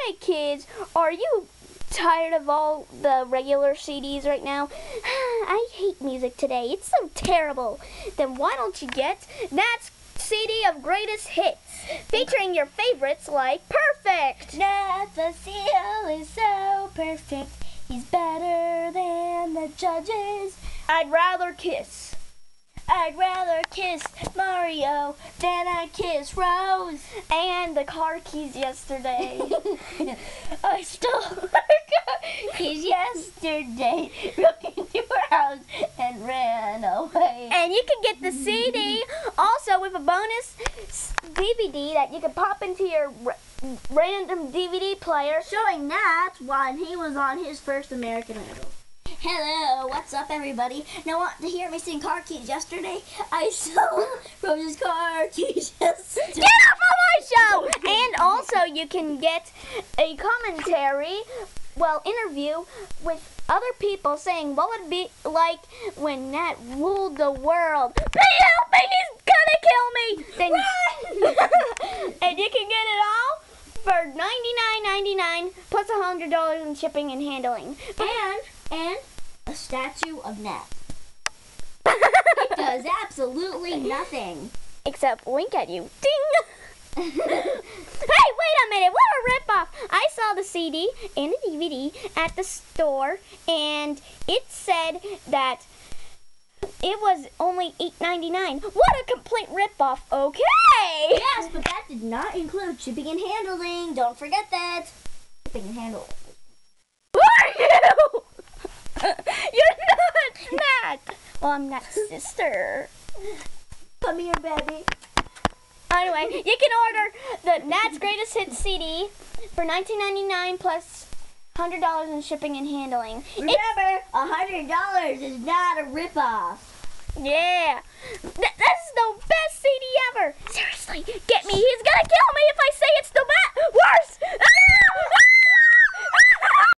Hey kids, are you tired of all the regular CDs right now? I hate music today. It's so terrible. Then why don't you get Nat's CD of greatest hits, featuring your favorites like Perfect. Nat Facile is so perfect. He's better than the judges. I'd rather kiss. I'd rather kiss Mario than I kiss Rose. And the car keys yesterday. I stole her car keys yesterday, broke into her house and ran away. And you can get the CD also with a bonus DVD that you can pop into your random DVD player. Showing Nat when he was on his first American Idol. Hello, what's up everybody? Now want to hear me sing Car Keys yesterday? I stole Rose's car keys yesterday. Get off of my show! And also you can get a commentary, interview with other people saying what would it be like when Nat ruled the world. Please help me, he's gonna kill me! Then, and you can get it all for $99.99 plus $100 in shipping and handling. And a statue of Nat. It does absolutely nothing. Except wink at you. Ding! Hey, wait a minute. What a ripoff. I saw the CD and the DVD at the store, and it said that it was only $8.99. What a complete ripoff. Okay. Yes, but that did not include shipping and handling. Don't forget that. Shipping and handling. Who are you? You're not Nat. Well, I'm Nat's sister. Come here, baby. Anyway, you can order the Nat's Greatest Hits CD for $19.99 plus $100 in shipping and handling. Remember, $100 is not a ripoff. Yeah. That's the best CD ever. Seriously, get me. He's gonna kill me.